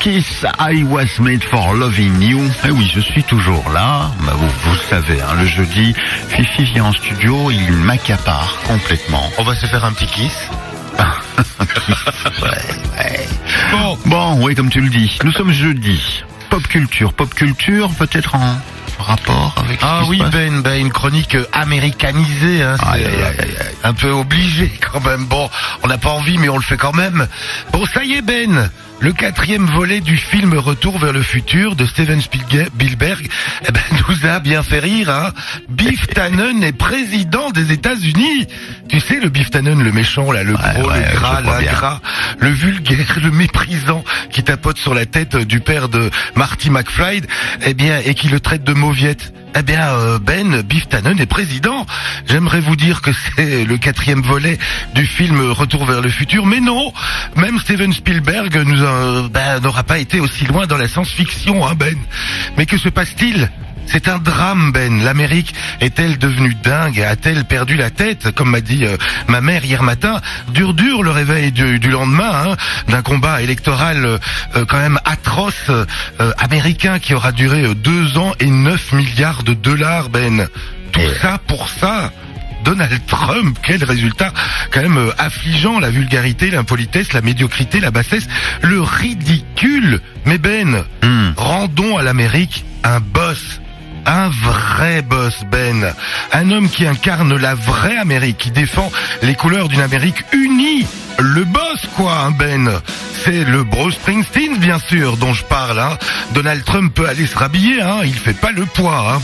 Kiss, I was made for loving you. Eh oui, je suis toujours là. Bah, vous savez, le jeudi, Fifi vient en studio, il m'accapare complètement. On va se faire un petit kiss. Ouais. Bon, oui, comme tu le dis. Nous sommes jeudi. Pop culture, peut-être en rapport avec ce qui se passe. Une chronique américanisée, Aïe. un peu obligé quand même. Bon, on n'a pas envie, mais on le fait quand même. Bon, ça y est, le 4e volet du film Retour vers le futur de Steven Spielberg, nous a bien fait rire, Biff Tannen est président des États-Unis. Tu sais, le Biff Tannen, le méchant, là, le gros, le gras, l'ingrat, le vulgaire, le méprisant, qui tapote sur la tête du père de Marty McFly, et qui le traite de mauviette. Biff Tannen est président. J'aimerais vous dire que c'est le 4e volet du film Retour vers le futur, mais non, même Steven Spielberg n'aura pas été aussi loin dans la science-fiction, Mais que se passe-t-il ? C'est un drame, L'Amérique est-elle devenue dingue ? A-t-elle perdu la tête ? Comme m'a dit ma mère hier matin, dur le réveil du lendemain, d'un combat électoral quand même atroce, américain, qui aura duré 2 ans et 9 milliards de dollars, Tout ça pour ça. Donald Trump, quel résultat quand même affligeant, la vulgarité, l'impolitesse, la médiocrité, la bassesse, le ridicule. Mais rendons à l'Amérique un boss. Un vrai boss, un homme qui incarne la vraie Amérique, qui défend les couleurs d'une Amérique unie. Le boss, C'est le Bruce Springsteen, bien sûr, dont je parle, Donald Trump peut aller se rhabiller, il fait pas le poids,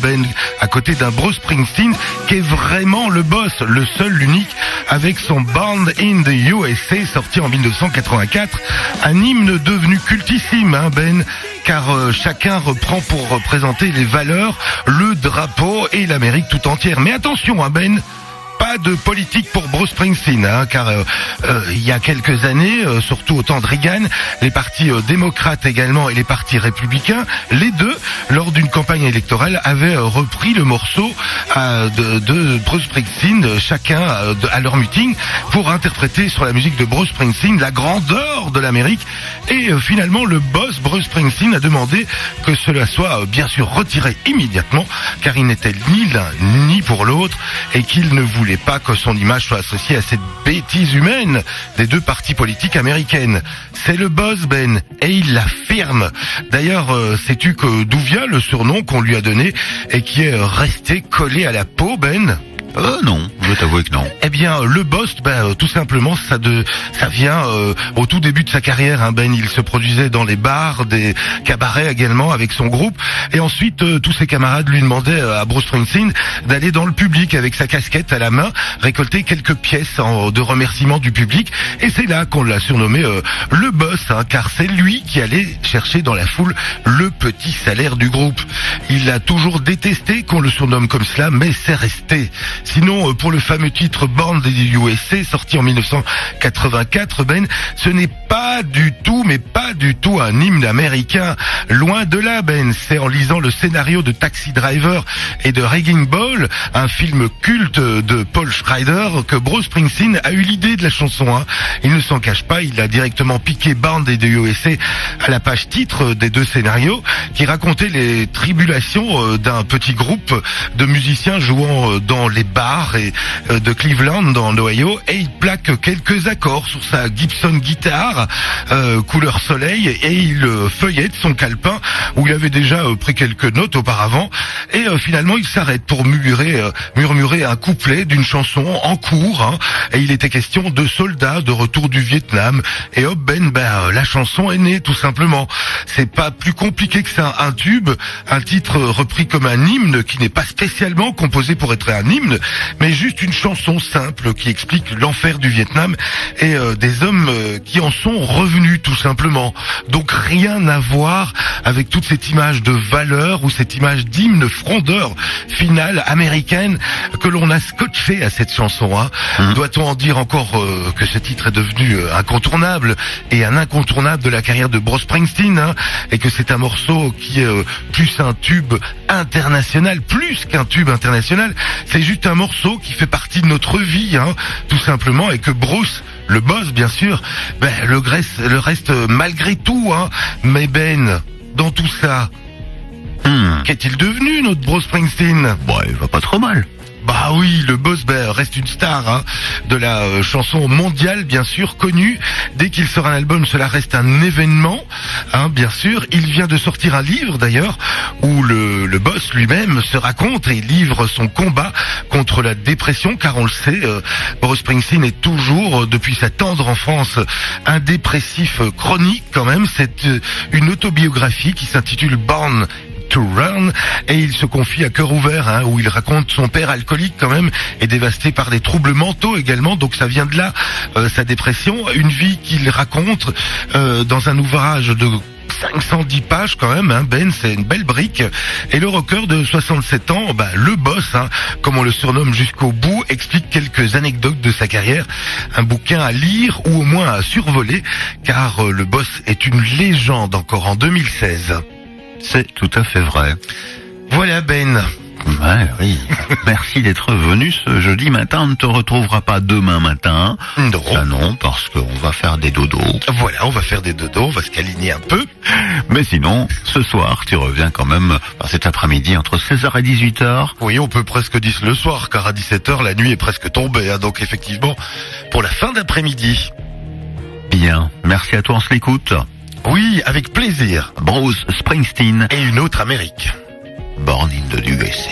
à côté d'un Bruce Springsteen qui est vraiment le boss, le seul, l'unique, avec son Born in the USA, sorti en 1984, un hymne devenu cultissime, car chacun reprend pour représenter les valeurs, le drapeau et l'Amérique tout entière. Mais attention, pas de politique pour Bruce Springsteen, car il y a quelques années, surtout au temps de Reagan, les partis démocrates également et les partis républicains, les deux, lors d'une campagne électorale, avaient repris le morceau de Bruce Springsteen, chacun à leur meeting, pour interpréter sur la musique de Bruce Springsteen la grandeur de l'Amérique. Et finalement, le boss Bruce Springsteen a demandé que cela soit bien sûr retiré immédiatement, car il n'était ni l'un ni pour l'autre, et qu'il ne voulait pas que son image soit associée à cette bêtise humaine des deux partis politiques américaines. C'est le boss, et il l'affirme. D'ailleurs, sais-tu d'où vient le surnom qu'on lui a donné et qui est resté collé à la peau, Non, je vais t'avouer que non. Le boss, tout simplement, ça vient au tout début de sa carrière. Il se produisait dans les bars, des cabarets également avec son groupe. Et ensuite, tous ses camarades lui demandaient à Bruce Springsteen d'aller dans le public avec sa casquette à la main, récolter quelques pièces de remerciement du public. Et c'est là qu'on l'a surnommé le boss, car c'est lui qui allait chercher dans la foule le petit salaire du groupe. Il a toujours détesté qu'on le surnomme comme cela, mais c'est resté. Sinon, pour le fameux titre Born in the USA, sorti en 1984, ce n'est pas du tout un hymne américain. Loin de là, c'est en lisant le scénario de Taxi Driver et de Raging Bull, un film culte de Paul Schrader, que Bruce Springsteen a eu l'idée de la chanson. Il ne s'en cache pas, il a directement piqué Born in the USA à la page titre des deux scénarios, qui racontait les tribulations d'un petit groupe de musiciens jouant dans les bars et de Cleveland dans l'Ohio, et il plaque quelques accords sur sa Gibson guitare couleur soleil, et il feuillette son calepin où il avait déjà pris quelques notes auparavant, et finalement il s'arrête pour murmurer un couplet d'une chanson en cours, et il était question de soldats de retour du Vietnam, et hop, la chanson est née tout simplement. C'est pas plus compliqué que ça, un tube, un titre repris comme un hymne qui n'est pas spécialement composé pour être un hymne, mais juste une chanson simple qui explique l'enfer du Vietnam et des hommes qui en sont revenus tout simplement. Donc rien à voir avec toute cette image de valeur ou cette image d'hymne frondeur finale américaine que l'on a scotché à cette chanson. Doit-on en dire encore que ce titre est devenu incontournable et un incontournable de la carrière de Bruce Springsteen, et que c'est un morceau qui est plus un tube international, plus qu'un tube international, c'est juste un morceau qui fait partie de notre vie, tout simplement, et que Bruce le boss bien sûr, le reste malgré tout, hein. Mais Ben, dans tout ça, qu'est-il devenu notre Bruce Springsteen? Bon, il va pas trop mal. Bah oui, le boss reste une star, hein, de la chanson mondiale, bien sûr, connue. Dès qu'il sort un album, cela reste un événement, hein, bien sûr. Il vient de sortir un livre, d'ailleurs, où le boss lui-même se raconte et livre son combat contre la dépression, car on le sait, Bruce Springsteen est toujours, depuis sa tendre enfance, un dépressif chronique quand même. C'est une autobiographie qui s'intitule Born to Run, et il se confie à cœur ouvert, hein, où il raconte son père alcoolique quand même et dévasté par des troubles mentaux également, donc ça vient de là, sa dépression, une vie qu'il raconte dans un ouvrage de 510 pages quand même, hein, Ben, c'est une belle brique. Et le rocker de 67 ans, le boss, hein, comme on le surnomme jusqu'au bout, explique quelques anecdotes de sa carrière. Un bouquin à lire ou au moins à survoler, car le boss est une légende encore en 2016. C'est tout à fait vrai. Voilà Ben. Ouais, oui. Merci d'être venu ce jeudi matin. On ne te retrouvera pas demain matin. Non. Ça non, parce qu'on va faire des dodos. Voilà, on va faire des dodos, on va se câliner un peu. Mais sinon, ce soir, tu reviens quand même cet après-midi entre 16h et 18h. Oui, on peut presque dire le soir, car à 17h, la nuit est presque tombée, hein, donc effectivement, pour la fin d'après-midi. Bien, merci à toi, on se l'écoute. Oui, avec plaisir. Bruce Springsteen et une autre Amérique. Born in the USA.